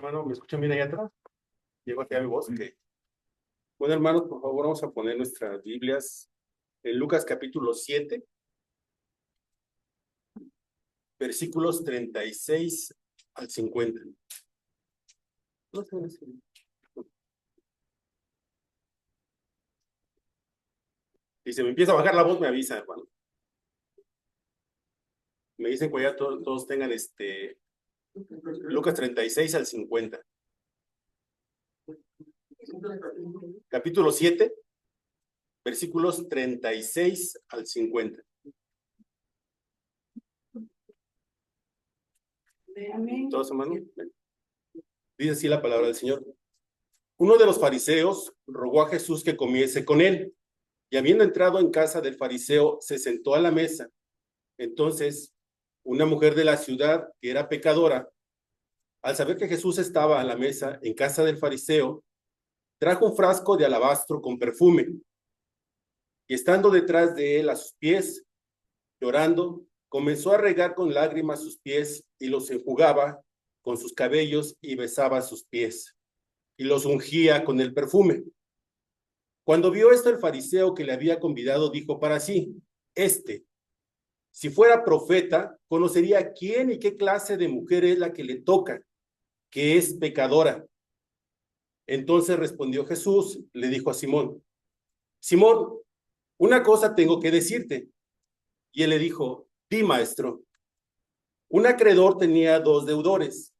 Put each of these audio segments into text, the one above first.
Hermano, ¿me escuchan bien ahí atrás? Llego aquí a mi voz. Ok. Bueno, hermanos, por favor, vamos a poner nuestras Biblias en Lucas capítulo 7, versículos 36 al 50. No sé, si se me empieza a bajar la voz, me avisa, hermano. Me dicen que ya todos tengan Lucas 36 al 50. Capítulo 7, versículos 36 al 50. ¿Todos, hermano? Dice así la palabra del Señor. Uno de los fariseos rogó a Jesús que comiese con él, y habiendo entrado en casa del fariseo, se sentó a la mesa. Entonces, una mujer de la ciudad, que era pecadora, al saber que Jesús estaba a la mesa en casa del fariseo, trajo un frasco de alabastro con perfume, y estando detrás de él a sus pies, llorando, comenzó a regar con lágrimas sus pies y los enjugaba con sus cabellos y besaba sus pies y los ungía con el perfume. Cuando vio esto el fariseo que le había convidado, dijo para sí: si fuera profeta, conocería quién y qué clase de mujer es la que le toca, que es pecadora. Entonces respondió Jesús, le dijo a Simón: Simón, una cosa tengo que decirte. Y él le dijo: di, maestro. Un acreedor tenía dos deudores.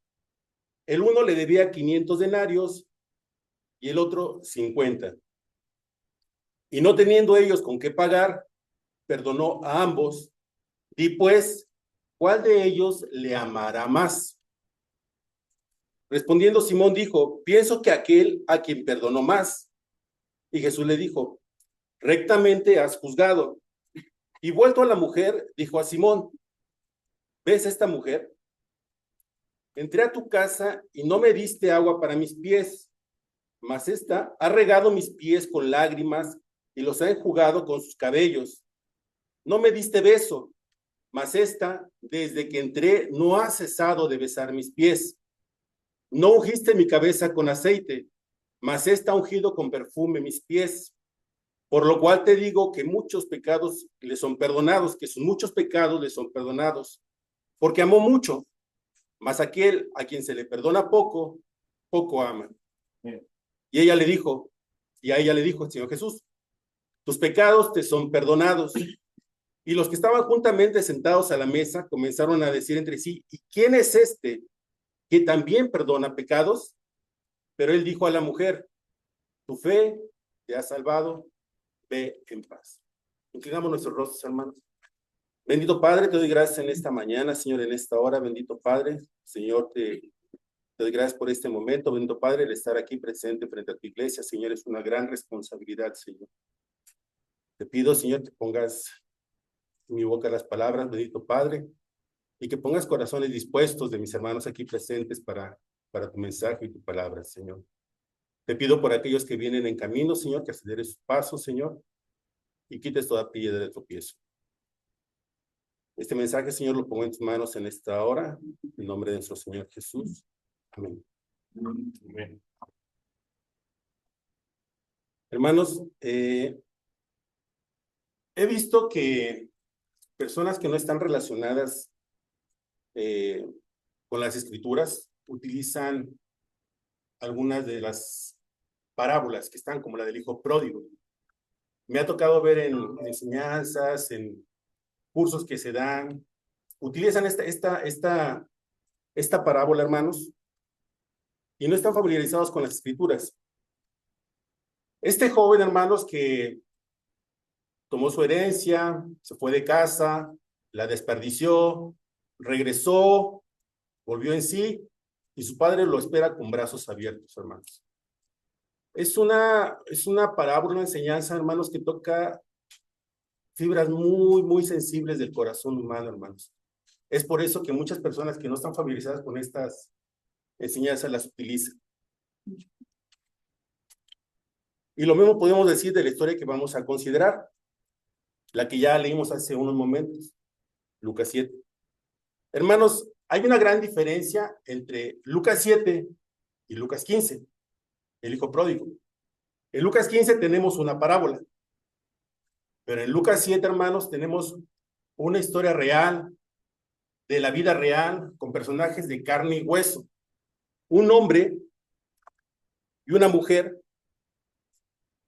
El uno le debía 500 denarios y el otro 50. Y no teniendo ellos con qué pagar, perdonó a ambos. Di pues, ¿cuál de ellos le amará más? Respondiendo Simón dijo: pienso que aquel a quien perdonó más. Y Jesús le dijo: rectamente has juzgado. Y vuelto a la mujer, dijo a Simón: ¿ves esta mujer? Entré a tu casa y no me diste agua para mis pies, mas esta ha regado mis pies con lágrimas y los ha enjugado con sus cabellos. No me diste beso, mas esta, desde que entré, no ha cesado de besar mis pies. No ungiste mi cabeza con aceite, mas esta ha ungido con perfume mis pies. Por lo cual te digo que muchos pecados le son perdonados, que sus muchos pecados le son perdonados, porque amó mucho, mas aquel a quien se le perdona poco, poco ama. Y a ella le dijo el Señor Jesús: tus pecados te son perdonados. Y los que estaban juntamente sentados a la mesa comenzaron a decir entre sí: ¿y quién es este que también perdona pecados? Pero él dijo a la mujer: tu fe te ha salvado, ve en paz. Inclinamos nuestros rostros, hermanos. Bendito Padre, te doy gracias en esta mañana, Señor, en esta hora. Bendito Padre, Señor, te doy gracias por este momento. Bendito Padre, el estar aquí presente frente a tu iglesia, Señor, es una gran responsabilidad, Señor. Te pido, Señor, que pongas en mi boca las palabras, bendito Padre, y que pongas corazones dispuestos de mis hermanos aquí presentes para tu mensaje y tu palabra, Señor. Te pido por aquellos que vienen en camino, Señor, que aceleres sus pasos, Señor, y quites toda piedra de tropiezo. Este mensaje, Señor, lo pongo en tus manos en esta hora, en nombre de nuestro Señor Jesús. Amén. Amén. Hermanos, he visto que personas que no están relacionadas con las escrituras utilizan algunas de las parábolas que están, como la del hijo pródigo. Me ha tocado ver en enseñanzas, en cursos que se dan, utilizan esta parábola, hermanos, y no están familiarizados con las escrituras. Este joven, hermanos, que tomó su herencia, se fue de casa, la desperdició, regresó, volvió en sí, y su padre lo espera con brazos abiertos, hermanos. Es una parábola, una enseñanza, hermanos, que toca fibras muy, muy sensibles del corazón humano, hermanos. Es por eso que muchas personas que no están familiarizadas con estas enseñanzas las utilizan. Y lo mismo podemos decir de la historia que vamos a considerar, la que ya leímos hace unos momentos, Lucas 7. Hermanos, hay una gran diferencia entre Lucas 7 y Lucas 15, el hijo pródigo. En Lucas 15 tenemos una parábola, pero en Lucas 7, hermanos, tenemos una historia real, de la vida real, con personajes de carne y hueso. Un hombre y una mujer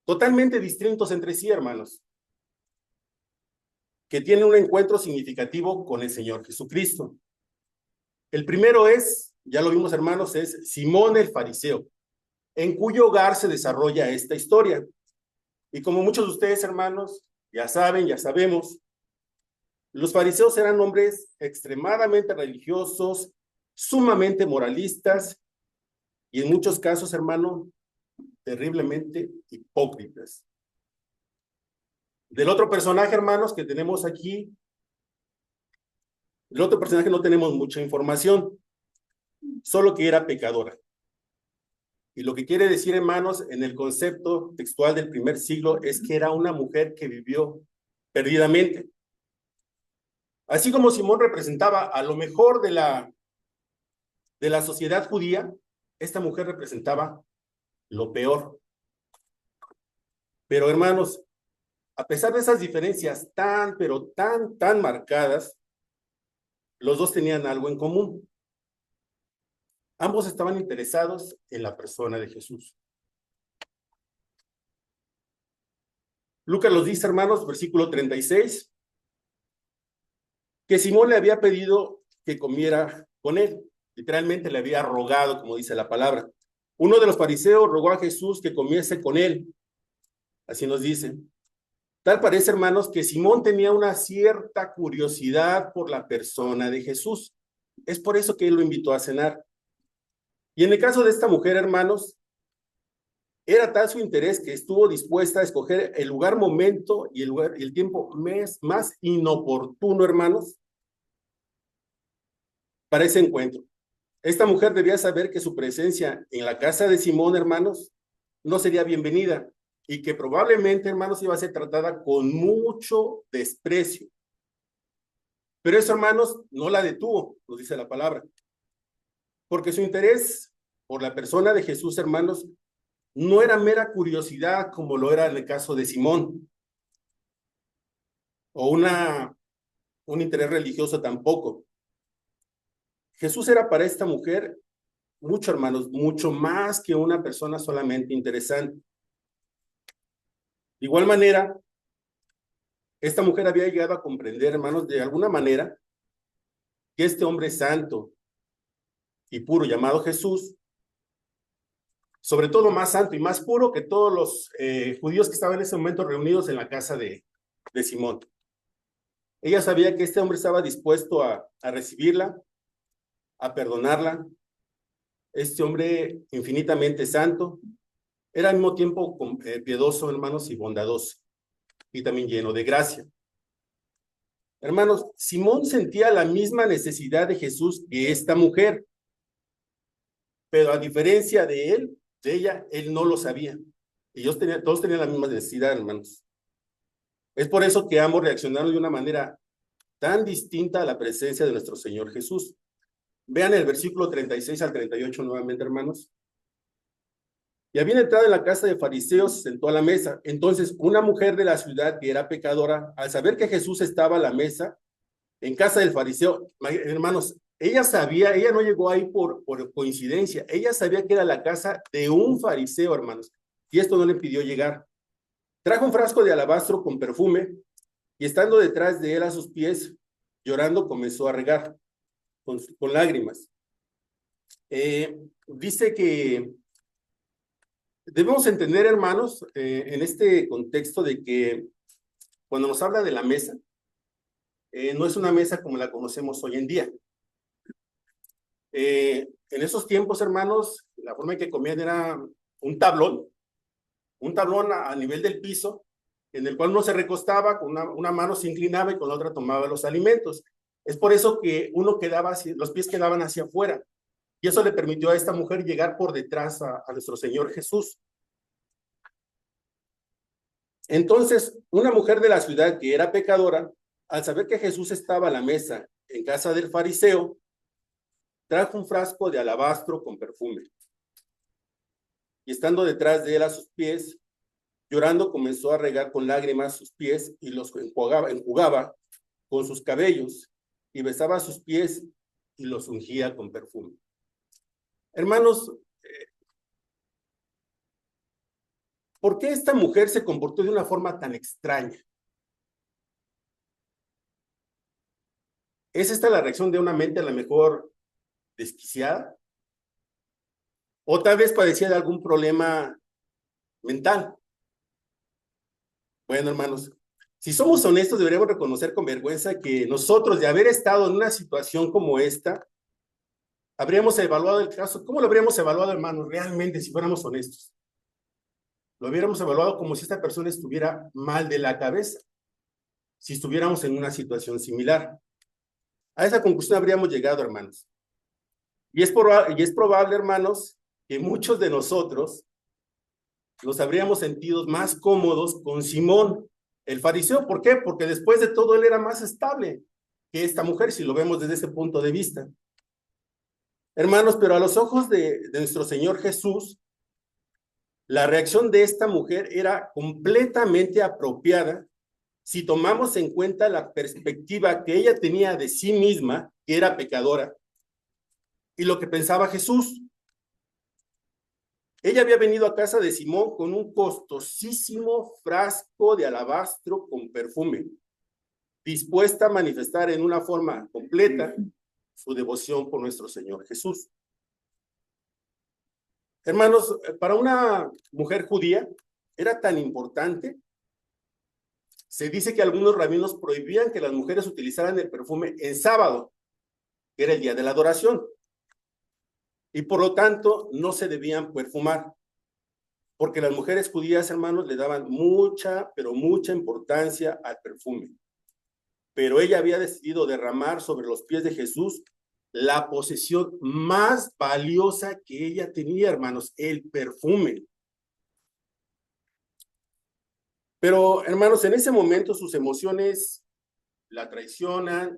totalmente distintos entre sí, hermanos, que tienen un encuentro significativo con el Señor Jesucristo. El primero es, ya lo vimos, hermanos, es Simón el fariseo, en cuyo hogar se desarrolla esta historia. Y como muchos de ustedes, hermanos, ya saben, ya sabemos, los fariseos eran hombres extremadamente religiosos, sumamente moralistas y en muchos casos, hermano, terriblemente hipócritas. Del otro personaje, hermanos, que tenemos aquí, el otro personaje no tenemos mucha información, solo que era pecadora. Y lo que quiere decir, hermanos, en el concepto textual del primer siglo es que era una mujer que vivió perdidamente. Así como Simón representaba a lo mejor de la sociedad judía, esta mujer representaba lo peor. Pero hermanos, a pesar de esas diferencias pero tan marcadas, los dos tenían algo en común. Ambos estaban interesados en la persona de Jesús. Lucas los dice, hermanos, versículo 36, que Simón le había pedido que comiera con él. Literalmente le había rogado, como dice la palabra. Uno de los fariseos rogó a Jesús que comiese con él. Así nos dice. Tal parece, hermanos, que Simón tenía una cierta curiosidad por la persona de Jesús. Es por eso que él lo invitó a cenar. Y en el caso de esta mujer, hermanos, era tal su interés que estuvo dispuesta a escoger el lugar, momento y el tiempo más inoportuno, hermanos, para ese encuentro. Esta mujer debía saber que su presencia en la casa de Simón, hermanos, no sería bienvenida y que probablemente, hermanos, iba a ser tratada con mucho desprecio. Pero eso, hermanos, no la detuvo, nos dice la palabra, porque su interés por la persona de Jesús, hermanos, no era mera curiosidad como lo era en el caso de Simón, o un interés religioso tampoco. Jesús era para esta mujer mucho, hermanos, mucho más que una persona solamente interesante. De igual manera, esta mujer había llegado a comprender, hermanos, de alguna manera, que este hombre santo y puro llamado Jesús, sobre todo más santo y más puro que todos los judíos que estaban en ese momento reunidos en la casa de Simón. Ella sabía que este hombre estaba dispuesto a recibirla, a perdonarla. Este hombre infinitamente santo, era al mismo tiempo piadoso, hermanos, y bondadoso, y también lleno de gracia. Hermanos, Simón sentía la misma necesidad de Jesús que esta mujer, pero a diferencia de ella, él no lo sabía. Todos tenían la misma necesidad, hermanos. Es por eso que ambos reaccionaron de una manera tan distinta a la presencia de nuestro Señor Jesús. Vean el versículo 36 al 38 nuevamente, hermanos. Y habiendo entrado en la casa de fariseos, se sentó a la mesa. Entonces, una mujer de la ciudad que era pecadora, al saber que Jesús estaba a la mesa en casa del fariseo, hermanos, ella no llegó ahí por coincidencia, ella sabía que era la casa de un fariseo, hermanos, y esto no le impidió llegar. Trajo un frasco de alabastro con perfume, y estando detrás de él a sus pies, llorando, comenzó a regar con lágrimas. Dice que debemos entender, hermanos, en este contexto de que cuando nos habla de la mesa, no es una mesa como la conocemos hoy en día. En esos tiempos, hermanos, la forma en que comían era un tablón a nivel del piso, en el cual uno se recostaba, con una mano se inclinaba y con la otra tomaba los alimentos. Es por eso que los pies quedaban hacia afuera. Y eso le permitió a esta mujer llegar por detrás a nuestro Señor Jesús. Entonces, una mujer de la ciudad que era pecadora, al saber que Jesús estaba a la mesa en casa del fariseo, trajo un frasco de alabastro con perfume. y estando detrás de él a sus pies, llorando comenzó a regar con lágrimas sus pies y los enjugaba con sus cabellos y besaba sus pies y los ungía con perfume. Hermanos, ¿por qué esta mujer se comportó de una forma tan extraña? ¿Es esta la reacción de una mente a lo mejor desquiciada? ¿O tal vez padecía de algún problema mental? Bueno, hermanos, si somos honestos, deberíamos reconocer con vergüenza que nosotros, de haber estado en una situación como esta, habríamos evaluado el caso. ¿Cómo lo habríamos evaluado, hermanos? Realmente, si fuéramos honestos. Lo hubiéramos evaluado como si esta persona estuviera mal de la cabeza, si estuviéramos en una situación similar. A esa conclusión habríamos llegado, hermanos. Y es probable, hermanos, que muchos de nosotros nos habríamos sentido más cómodos con Simón, el fariseo. ¿Por qué? Porque después de todo él era más estable que esta mujer, si lo vemos desde ese punto de vista. Hermanos, pero a los ojos de nuestro Señor Jesús, la reacción de esta mujer era completamente apropiada si tomamos en cuenta la perspectiva que ella tenía de sí misma, que era pecadora, y lo que pensaba Jesús. Ella había venido a casa de Simón con un costosísimo frasco de alabastro con perfume, dispuesta a manifestar en una forma completa su devoción por nuestro Señor Jesús. Hermanos, para una mujer judía era tan importante. Se dice que algunos rabinos prohibían que las mujeres utilizaran el perfume en sábado, que era el día de la adoración, y por lo tanto no se debían perfumar, porque las mujeres judías, hermanos, le daban mucha, pero mucha importancia al perfume. Pero ella había decidido derramar sobre los pies de Jesús la posesión más valiosa que ella tenía, hermanos, el perfume. Pero, hermanos, en ese momento sus emociones la traicionan,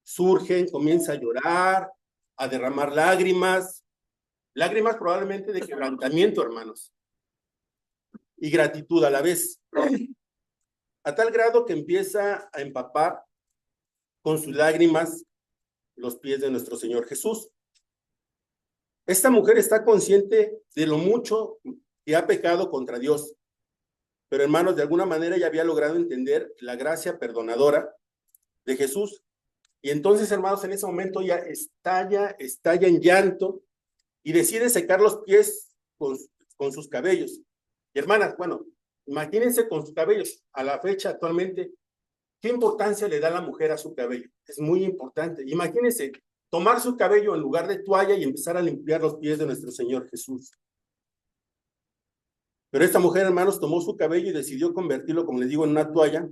surgen, comienza a llorar, a derramar lágrimas probablemente de quebrantamiento, hermanos, y gratitud a la vez, a tal grado que empieza a empapar con sus lágrimas los pies de nuestro Señor Jesús. Esta mujer está consciente de lo mucho que ha pecado contra Dios, pero hermanos, de alguna manera ya había logrado entender la gracia perdonadora de Jesús. Y entonces, hermanos, en ese momento ya estalla en llanto y decide secar los pies con sus cabellos. Y hermanas, bueno, imagínense con sus cabellos a la fecha actualmente, ¿qué importancia le da la mujer a su cabello? Es muy importante. Imagínense tomar su cabello en lugar de toalla y empezar a limpiar los pies de nuestro Señor Jesús. Pero esta mujer, hermanos, tomó su cabello y decidió convertirlo, como les digo, en una toalla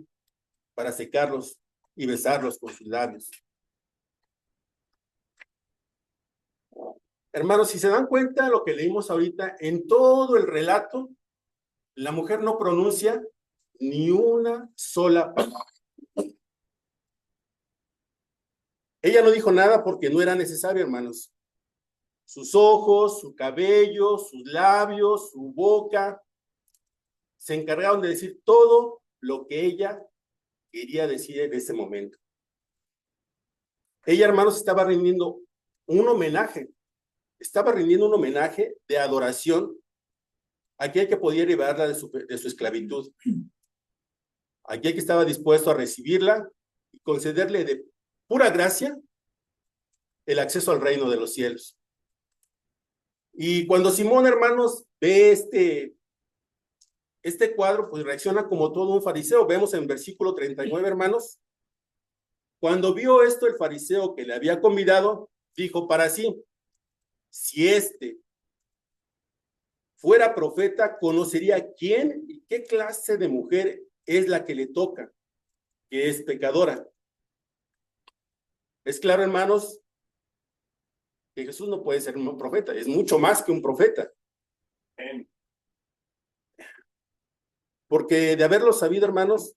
para secarlos y besarlos con sus labios. Hermanos, si se dan cuenta de lo que leímos ahorita, en todo el relato, la mujer no pronuncia ni una sola palabra. Ella no dijo nada porque no era necesario, hermanos. Sus ojos, su cabello, sus labios, su boca, se encargaron de decir todo lo que ella quería decir en ese momento. Ella, hermanos, estaba rindiendo un homenaje de adoración a aquel que podía liberarla de su esclavitud, a aquel que estaba dispuesto a recibirla y concederle de pura gracia el acceso al reino de los cielos. Y cuando Simón, hermanos, ve este cuadro, pues reacciona como todo un fariseo. Vemos en versículo 39, hermanos. Cuando vio esto, el fariseo que le había convidado, dijo para sí: si este fuera profeta, conocería quién y qué clase de mujer es la que le toca, que es pecadora. Es claro, hermanos, que Jesús no puede ser un profeta, es mucho más que un profeta. Porque de haberlo sabido, hermanos,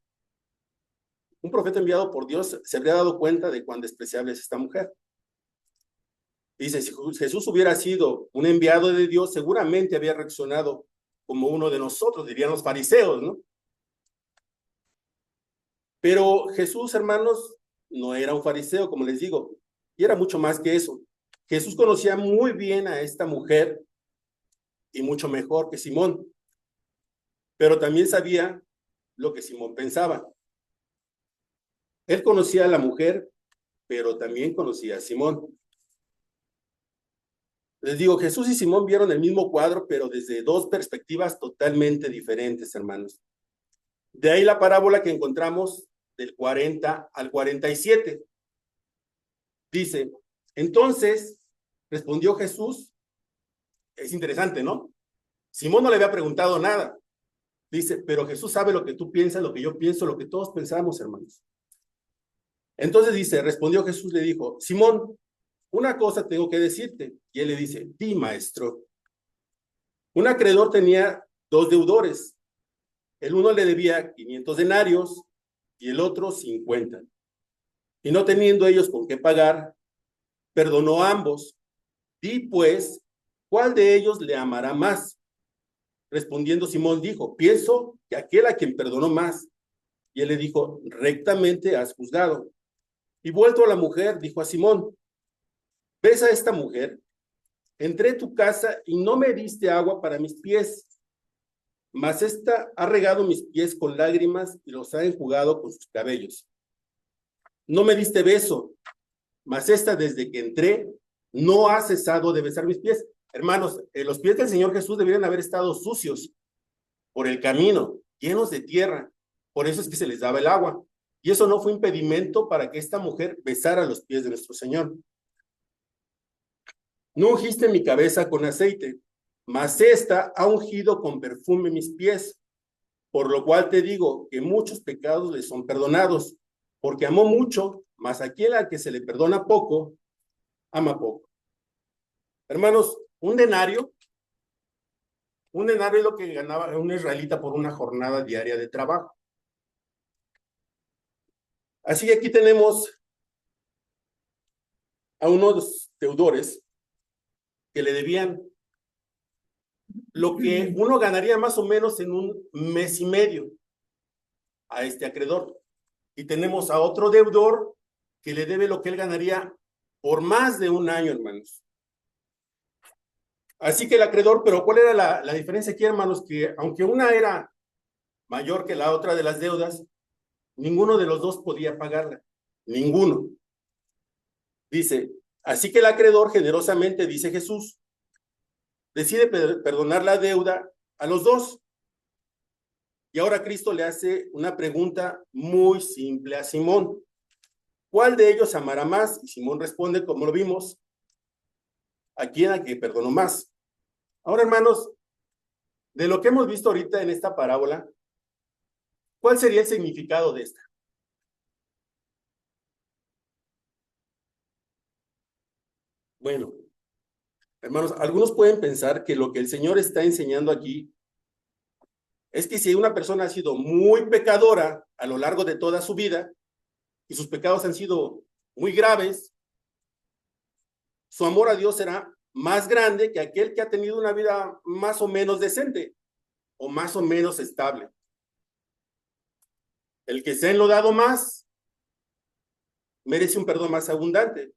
un profeta enviado por Dios se habría dado cuenta de cuán despreciable es esta mujer. Dice, si Jesús hubiera sido un enviado de Dios, seguramente había reaccionado como uno de nosotros, dirían los fariseos, ¿no? Pero Jesús, hermanos, no era un fariseo, como les digo, y era mucho más que eso. Jesús conocía muy bien a esta mujer y mucho mejor que Simón, pero también sabía lo que Simón pensaba. Él conocía a la mujer, pero también conocía a Simón. Les digo, Jesús y Simón vieron el mismo cuadro, pero desde dos perspectivas totalmente diferentes, hermanos. De ahí la parábola que encontramos del 40 al 47. Dice, entonces respondió Jesús, es interesante, ¿no? Simón no le había preguntado nada. Dice, pero Jesús sabe lo que tú piensas, lo que yo pienso, lo que todos pensamos, hermanos. Entonces dice, respondió Jesús, le dijo, Simón, una cosa tengo que decirte. Y él le dice, di, maestro. Un acreedor tenía dos deudores. El uno le debía 500 denarios y el otro 50. Y no teniendo ellos con qué pagar, perdonó a ambos. Di pues, ¿cuál de ellos le amará más? Respondiendo Simón dijo, pienso que aquel a quien perdonó más. Y él le dijo, rectamente has juzgado. Y vuelto a la mujer, dijo a Simón, ¿ves a esta mujer? Entré a tu casa y no me diste agua para mis pies, mas esta ha regado mis pies con lágrimas y los ha enjugado con sus cabellos. No me diste beso, mas esta desde que entré no ha cesado de besar mis pies. Hermanos, los pies del Señor Jesús deberían haber estado sucios por el camino, llenos de tierra. Por eso es que se les daba el agua. Y eso no fue impedimento para que esta mujer besara los pies de nuestro Señor. No ungiste mi cabeza con aceite, mas esta ha ungido con perfume mis pies. Por lo cual te digo que muchos pecados le son perdonados, porque amó mucho, mas aquel al que se le perdona poco, ama poco. Hermanos, un denario es lo que ganaba un israelita por una jornada diaria de trabajo. Así que aquí tenemos a unos deudores que le debían lo que uno ganaría más o menos en un mes y medio a este acreedor. Y tenemos a otro deudor que le debe lo que él ganaría por más de un año, hermanos. Así que el acreedor, pero ¿cuál era la diferencia aquí, hermanos? Que aunque una era mayor que la otra de las deudas, ninguno de los dos podía pagarla. Ninguno. Dice, así que el acreedor generosamente, dice Jesús, decide perdonar la deuda a los dos. Y ahora Cristo le hace una pregunta muy simple a Simón. ¿Cuál de ellos amará más? Y Simón responde, como lo vimos, a quien a que perdonó más. Ahora, hermanos, de lo que hemos visto ahorita en esta parábola, ¿cuál sería el significado de esta? Bueno, hermanos, algunos pueden pensar que lo que el Señor está enseñando aquí es que si una persona ha sido muy pecadora a lo largo de toda su vida y sus pecados han sido muy graves, su amor a Dios será más grande que aquel que ha tenido una vida más o menos decente o más o menos estable. El que se ha enlodado más merece un perdón más abundante.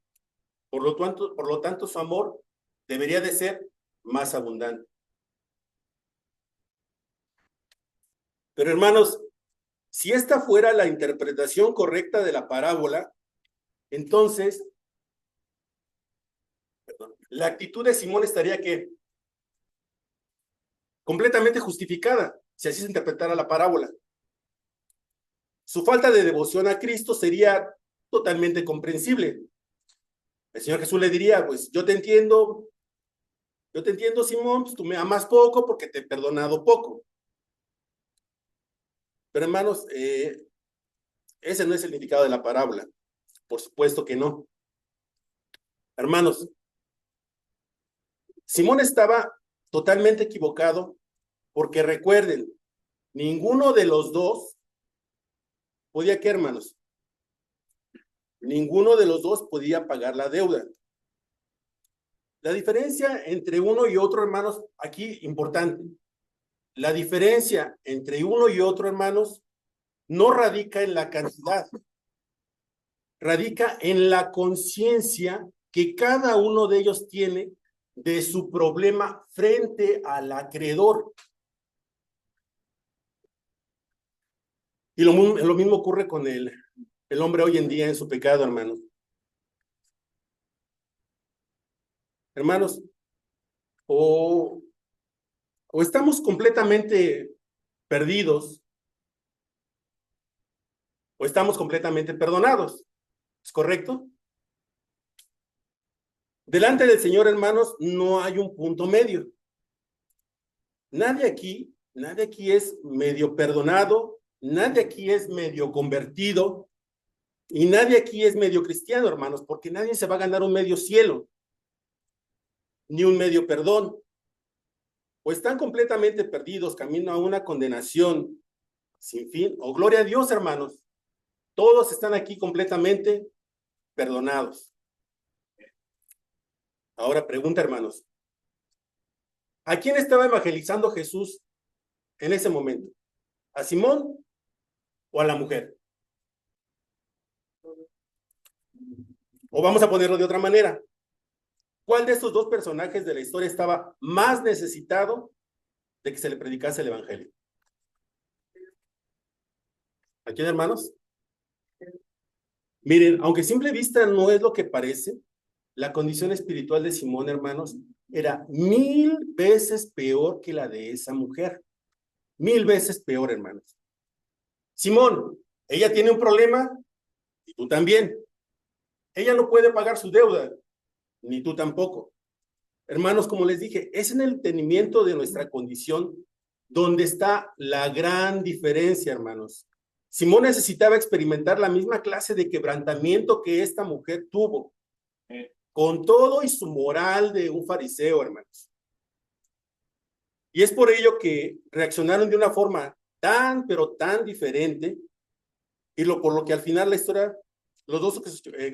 Por lo tanto, su amor debería de ser más abundante. Pero hermanos, si esta fuera la interpretación correcta de la parábola, entonces la actitud de Simón estaría que completamente justificada, si así se interpretara la parábola. Su falta de devoción a Cristo sería totalmente comprensible. El Señor Jesús le diría, pues yo te entiendo, Simón, pues tú me amas poco porque te he perdonado poco. Pero hermanos, ese no es el significado de la parábola. Por supuesto que no. Hermanos, Simón estaba totalmente equivocado porque recuerden, ninguno de los dos podía, ¿qué, hermanos? Ninguno de los dos podía pagar la deuda. La diferencia entre uno y otro, hermanos, aquí importante. La diferencia entre uno y otro, hermanos, no radica en la cantidad, radica en la conciencia que cada uno de ellos tiene de su problema frente al acreedor. Y lo mismo ocurre con el hombre hoy en día en su pecado, hermanos. Hermanos, o estamos completamente perdidos, o estamos completamente perdonados. ¿Es correcto? Delante del Señor, hermanos, no hay un punto medio. Nadie aquí es medio perdonado, nadie aquí es medio convertido, y nadie aquí es medio cristiano, hermanos, porque nadie se va a ganar un medio cielo, ni un medio perdón. O están completamente perdidos, camino a una condenación sin fin, o gloria a Dios, hermanos. Todos están aquí completamente perdonados. Ahora pregunta, hermanos, ¿a quién estaba evangelizando Jesús en ese momento? ¿A Simón o a la mujer? O vamos a ponerlo de otra manera. ¿Cuál de estos dos personajes de la historia estaba más necesitado de que se le predicase el evangelio? ¿A quién, hermanos? Miren, aunque a simple vista no es lo que parece, la condición espiritual de Simón, hermanos, era 1000 veces peor que la de esa mujer. 1000 veces peor, hermanos. Simón, ella tiene un problema y tú también. Ella no puede pagar su deuda, ni tú tampoco. Hermanos, como les dije, es en el entendimiento de nuestra condición donde está la gran diferencia, hermanos. Simón necesitaba experimentar la misma clase de quebrantamiento que esta mujer tuvo, con todo y su moral de un fariseo, hermanos. Y es por ello que reaccionaron de una forma tan, pero tan diferente, y por lo que al final la historia, los dos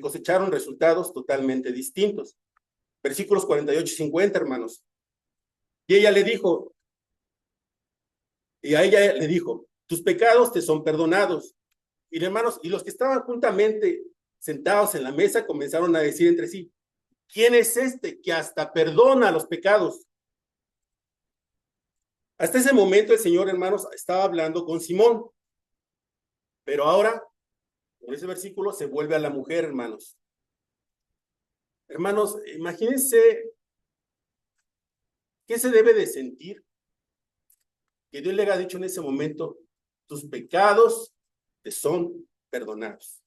cosecharon resultados totalmente distintos. Versículos 48 y 50, hermanos. Y a ella le dijo, tus pecados te son perdonados. Y hermanos, y los que estaban juntamente sentados en la mesa comenzaron a decir entre sí, ¿quién es este que hasta perdona los pecados? Hasta ese momento el Señor, hermanos, estaba hablando con Simón. Pero ahora, en ese versículo, se vuelve a la mujer, hermanos. Hermanos, imagínense qué se debe de sentir que Dios le haya dicho en ese momento, tus pecados te son perdonados.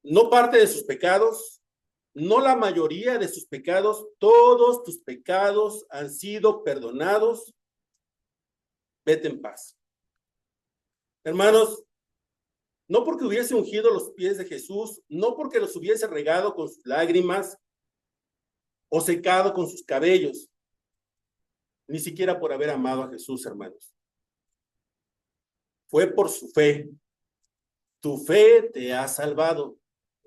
No parte de sus pecados, no la mayoría de sus pecados, todos tus pecados han sido perdonados. Vete en paz. Hermanos, no porque hubiese ungido los pies de Jesús, no porque los hubiese regado con sus lágrimas o secado con sus cabellos, ni siquiera por haber amado a Jesús, hermanos. Fue por su fe. Tu fe te ha salvado.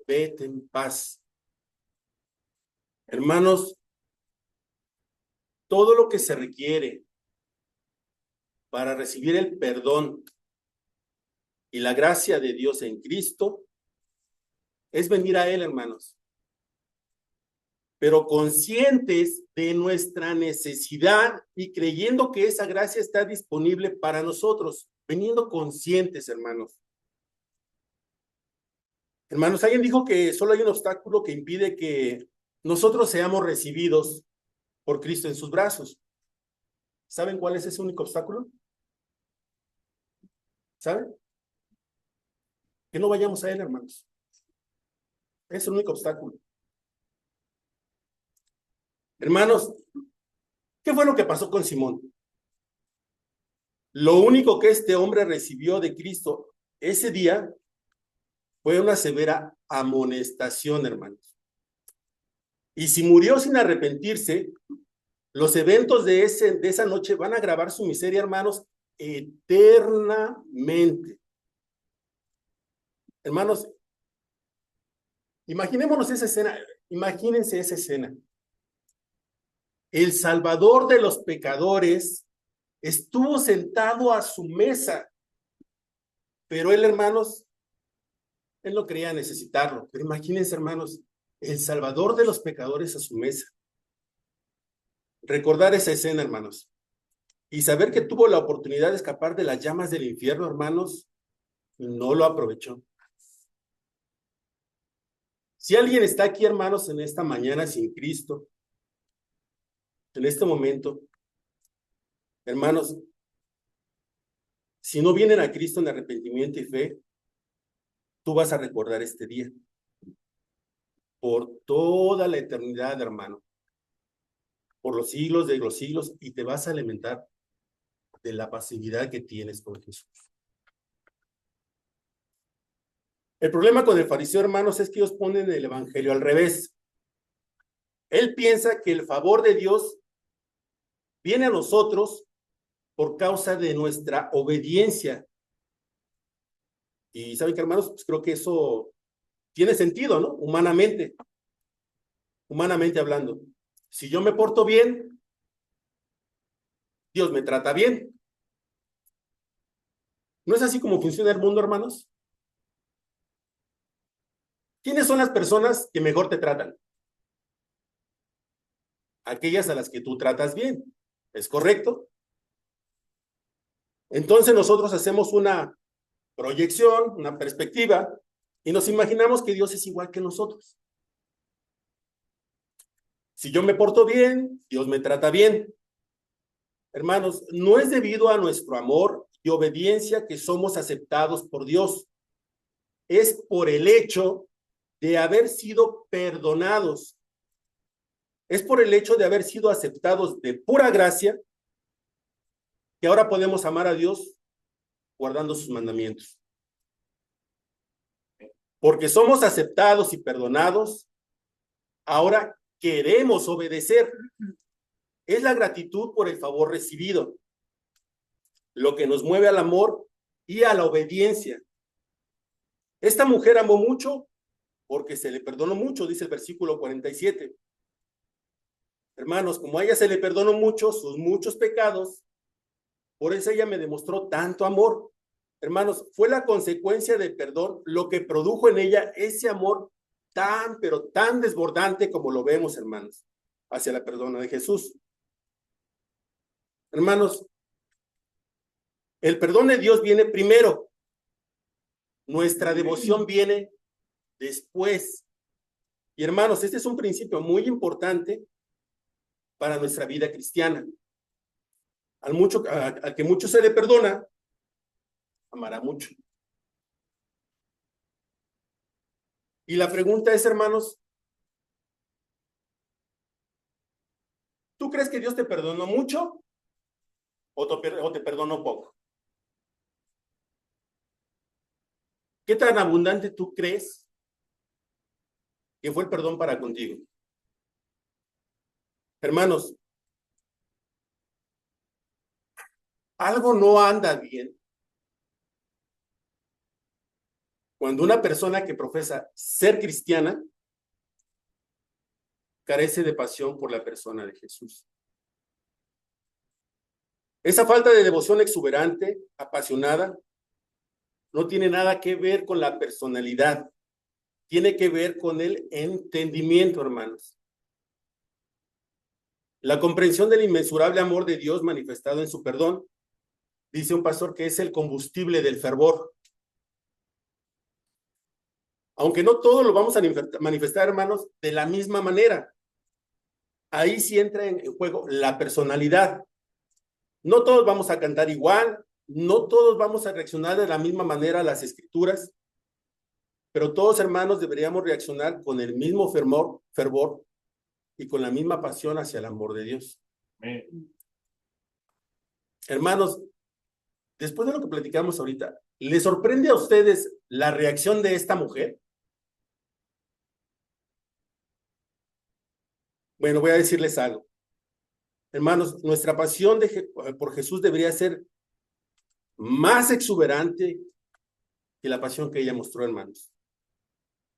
Vete en paz. Hermanos, todo lo que se requiere para recibir el perdón y la gracia de Dios en Cristo es venir a Él, hermanos. Pero conscientes de nuestra necesidad y creyendo que esa gracia está disponible para nosotros, veniendo conscientes, hermanos. Hermanos, alguien dijo que solo hay un obstáculo que impide que nosotros seamos recibidos por Cristo en sus brazos. ¿Saben cuál es ese único obstáculo? ¿Saben? Que no vayamos a Él, hermanos. Es el único obstáculo. Hermanos, ¿qué fue lo que pasó con Simón? Lo único que este hombre recibió de Cristo ese día fue una severa amonestación, hermanos. Y si murió sin arrepentirse, los eventos de esa noche van a agravar su miseria, hermanos, eternamente. Hermanos, imaginémonos esa escena. Imagínense esa escena. El Salvador de los pecadores estuvo sentado a su mesa, pero él, hermanos, él no creía necesitarlo. Pero imagínense, hermanos, el Salvador de los pecadores a su mesa. Recordar esa escena, hermanos, y saber que tuvo la oportunidad de escapar de las llamas del infierno, hermanos, y no lo aprovechó. Si alguien está aquí, hermanos, en esta mañana sin Cristo, en este momento, hermanos, si no vienen a Cristo en arrepentimiento y fe, tú vas a recordar este día por toda la eternidad, hermano, por los siglos de los siglos, y te vas a alimentar de la pasividad que tienes con Jesús. El problema con el fariseo, hermanos, es que ellos ponen el evangelio al revés. Él piensa que el favor de Dios viene a nosotros por causa de nuestra obediencia. Y saben que, hermanos, pues creo que eso tiene sentido, ¿no? Humanamente hablando. Si yo me porto bien, Dios me trata bien. ¿No es así como funciona el mundo, hermanos? ¿Quiénes son las personas que mejor te tratan? Aquellas a las que tú tratas bien. ¿Es correcto? Entonces nosotros hacemos una proyección, una perspectiva, y nos imaginamos que Dios es igual que nosotros. Si yo me porto bien, Dios me trata bien. Hermanos, no es debido a nuestro amor y obediencia que somos aceptados por Dios. Es por el hecho de haber sido perdonados. Es por el hecho de haber sido aceptados de pura gracia que ahora podemos amar a Dios guardando sus mandamientos. Porque somos aceptados y perdonados, ahora queremos obedecer. Es la gratitud por el favor recibido, lo que nos mueve al amor y a la obediencia. Esta mujer amó mucho porque se le perdonó mucho, dice el versículo 47. Hermanos, como a ella se le perdonó mucho sus muchos pecados, por eso ella me demostró tanto amor. Hermanos, fue la consecuencia del perdón lo que produjo en ella ese amor tan, pero tan desbordante como lo vemos, hermanos, hacia la persona de Jesús. Hermanos, el perdón de Dios viene primero. Nuestra devoción viene después. Y hermanos, este es un principio muy importante para nuestra vida cristiana. Al que mucho se le perdona, amará mucho. Y la pregunta es, hermanos, ¿tú crees que Dios te perdonó mucho o te perdonó poco? ¿Qué tan abundante tú crees que fue el perdón para contigo? Hermanos, algo no anda bien cuando una persona que profesa ser cristiana carece de pasión por la persona de Jesús. Esa falta de devoción exuberante, apasionada, no tiene nada que ver con la personalidad, tiene que ver con el entendimiento, hermanos. La comprensión del inmensurable amor de Dios manifestado en su perdón, dice un pastor que es el combustible del fervor. Aunque no todo lo vamos a manifestar, hermanos, de la misma manera. Ahí sí entra en juego la personalidad. No todos vamos a cantar igual, no todos vamos a reaccionar de la misma manera a las escrituras, pero todos, hermanos, deberíamos reaccionar con el mismo fervor y con la misma pasión hacia el amor de Dios. Hermanos, después de lo que platicamos ahorita, ¿les sorprende a ustedes la reacción de esta mujer? Bueno, voy a decirles algo. Hermanos, nuestra pasión por Jesús debería ser más exuberante que la pasión que ella mostró, hermanos.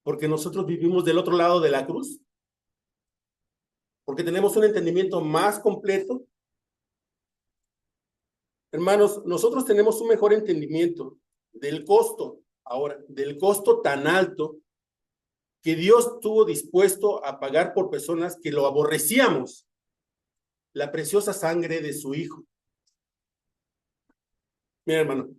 Porque nosotros vivimos del otro lado de la cruz porque tenemos un entendimiento más completo. Hermanos, nosotros tenemos un mejor entendimiento del costo, ahora, del costo tan alto que Dios estuvo dispuesto a pagar por personas que lo aborrecíamos, la preciosa sangre de su Hijo. Mira, hermano,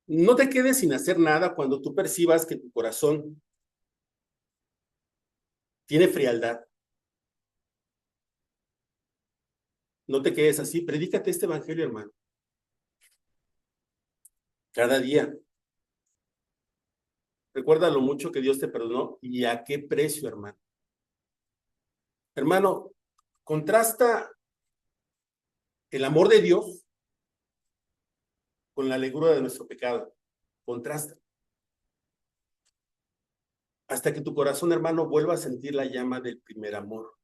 no te quedes sin hacer nada cuando tú percibas que tu corazón tiene frialdad. No te quedes así, predícate este evangelio, hermano. Cada día. Recuerda lo mucho que Dios te perdonó y a qué precio, hermano. Hermano, contrasta el amor de Dios con la lengura de nuestro pecado. Contrasta. Hasta que tu corazón, hermano, vuelva a sentir la llama del primer amor.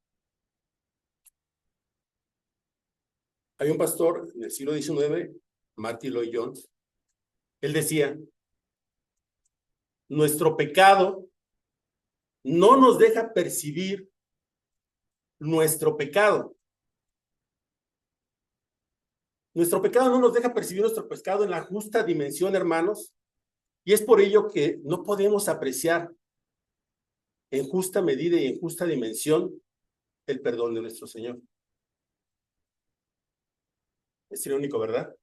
Hay un pastor en el siglo XIX, Martin Lloyd Jones. Él decía, nuestro pecado no nos deja percibir nuestro pecado. Nuestro pecado no nos deja percibir nuestro pecado en la justa dimensión, hermanos, y es por ello que no podemos apreciar en justa medida y en justa dimensión el perdón de nuestro Señor. Es irónico, ¿verdad?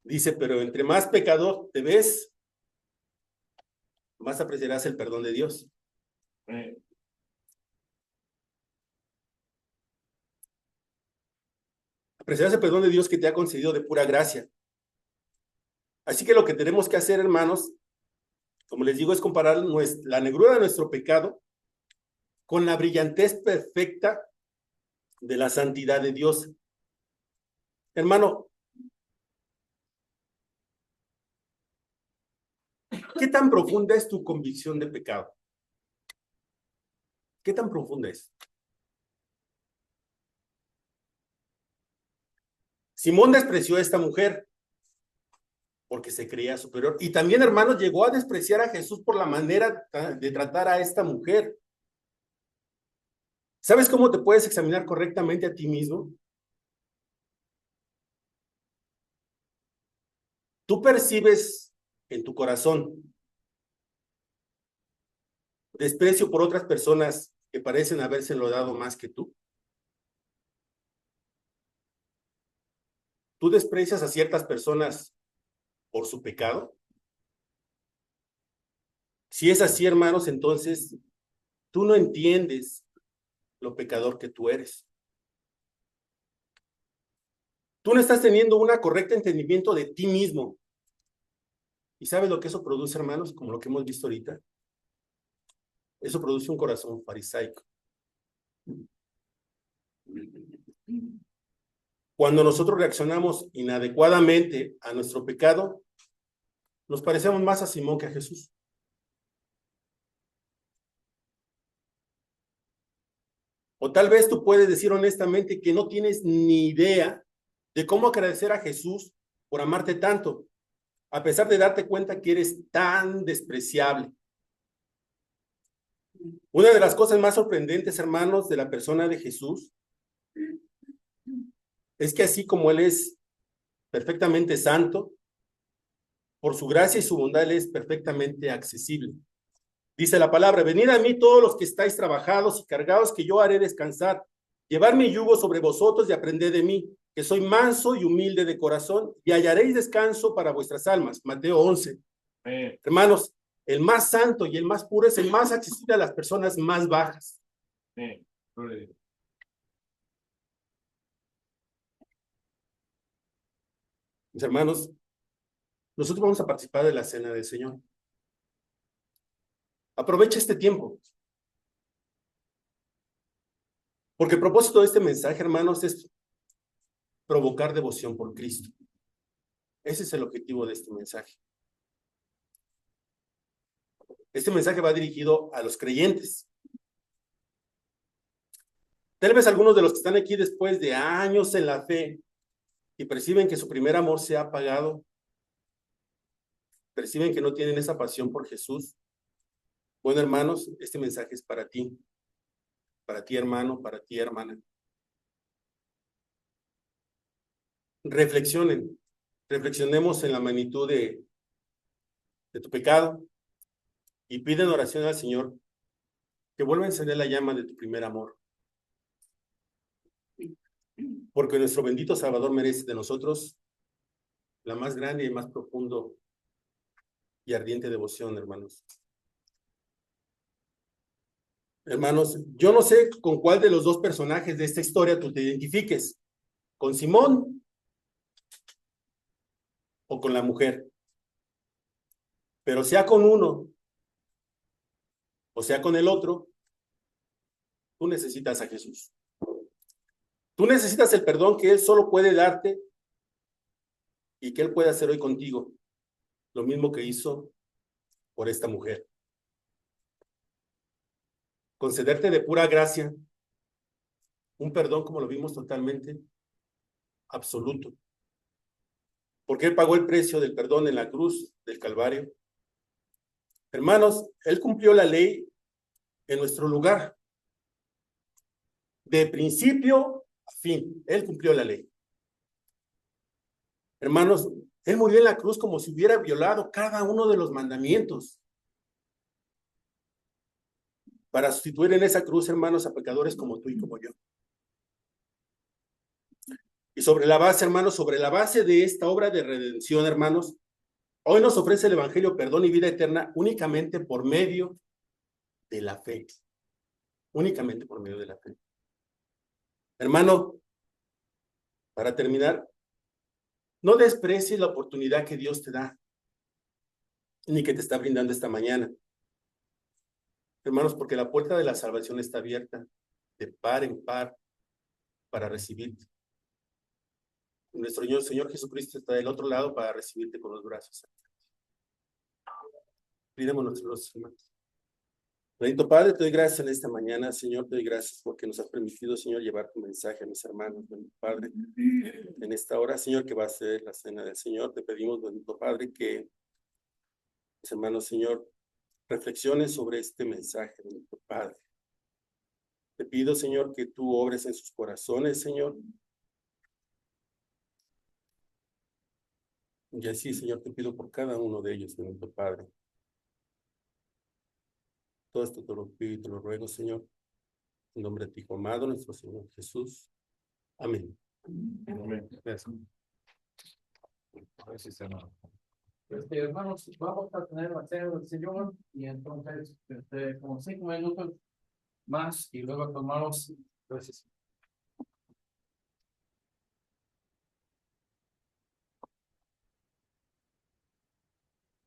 Dice, pero entre más pecador te ves, más apreciarás el perdón de Dios. Apreciarás el perdón de Dios que te ha concedido de pura gracia. Así que lo que tenemos que hacer, hermanos, como les digo, es comparar la negrura de nuestro pecado con la brillantez perfecta de la santidad de Dios. Hermano, ¿qué tan profunda es tu convicción de pecado? ¿Qué tan profunda es? Simón despreció a esta mujer porque se creía superior. Y también, hermanos, llegó a despreciar a Jesús por la manera de tratar a esta mujer. ¿Sabes cómo te puedes examinar correctamente a ti mismo? Tú percibes en tu corazón desprecio por otras personas que parecen habérselo dado más que tú. ¿Tú desprecias a ciertas personas por su pecado? Si es así, hermanos, entonces tú no entiendes lo pecador que tú eres. Tú no estás teniendo un correcto entendimiento de ti mismo. ¿Y sabes lo que eso produce, hermanos? Como lo que hemos visto ahorita. Eso produce un corazón farisaico. Cuando nosotros reaccionamos inadecuadamente a nuestro pecado, nos parecemos más a Simón que a Jesús. O tal vez tú puedes decir honestamente que no tienes ni idea de cómo agradecer a Jesús por amarte tanto, a pesar de darte cuenta que eres tan despreciable. Una de las cosas más sorprendentes, hermanos, de la persona de Jesús es que así como Él es perfectamente santo, por su gracia y su bondad Él es perfectamente accesible. Dice la palabra, venid a mí todos los que estáis trabajados y cargados, que yo haré descansar. Llevad mi yugo sobre vosotros y aprended de mí, que soy manso y humilde de corazón, y hallaréis descanso para vuestras almas. Mateo 11. Hermanos, el más santo y el más puro es el más accesible a las personas más bajas. Mis hermanos, nosotros vamos a participar de la cena del Señor. Aprovecha este tiempo. Porque el propósito de este mensaje, hermanos, es provocar devoción por Cristo. Ese es el objetivo de este mensaje. Este mensaje va dirigido a los creyentes. Tal vez algunos de los que están aquí después de años en la fe y perciben que su primer amor se ha apagado, perciben que no tienen esa pasión por Jesús. Bueno, hermanos, este mensaje es para ti. para ti, hermano, para ti, hermana. Reflexionemos en la magnitud de tu pecado y pide en oración al Señor que vuelva a encender la llama de tu primer amor. Porque nuestro bendito Salvador merece de nosotros la más grande y más profundo y ardiente devoción, hermanos. Hermanos, yo no sé con cuál de los dos personajes de esta historia tú te identifiques, con Simón o con la mujer. Pero sea con uno o sea con el otro, tú necesitas a Jesús. Tú necesitas el perdón que Él solo puede darte y que Él puede hacer hoy contigo. Lo mismo que hizo por esta mujer. Concederte de pura gracia un perdón, como lo vimos, totalmente absoluto. Porque Él pagó el precio del perdón en la cruz del Calvario. Hermanos, Él cumplió la ley en nuestro lugar. De principio a fin, Él cumplió la ley. Hermanos, Él murió en la cruz como si hubiera violado cada uno de los mandamientos. Para sustituir en esa cruz, hermanos, a pecadores como tú y como yo. Y sobre la base, hermanos, sobre la base de esta obra de redención, hermanos, hoy nos ofrece el Evangelio perdón y vida eterna únicamente por medio de la fe. Únicamente por medio de la fe. Hermano, para terminar, no desprecies la oportunidad que Dios te da, ni que te está brindando esta mañana. Hermanos, porque la puerta de la salvación está abierta, de par en par, para recibirte. Nuestro Señor Jesucristo está del otro lado para recibirte con los brazos. Pidamos nuestros hermanos. Bendito Padre, te doy gracias en esta mañana, Señor, te doy gracias porque nos has permitido, Señor, llevar tu mensaje a mis hermanos, bendito Padre. En esta hora, Señor, que va a ser la cena del Señor, te pedimos, bendito Padre, que mis hermanos, Señor, reflexiones sobre este mensaje, bendito Padre. Te pido, Señor, que tú obres en sus corazones, Señor. Y así, Señor, te pido por cada uno de ellos, bendito Padre. Todo esto te lo pido y te lo ruego, Señor, en nombre de ti, amado, nuestro Señor Jesús. Amén. Amén. Gracias. Gracias, hermano. Hermanos, vamos a tener la cena del Señor y entonces como 5 minutos más y luego tomamos. Gracias.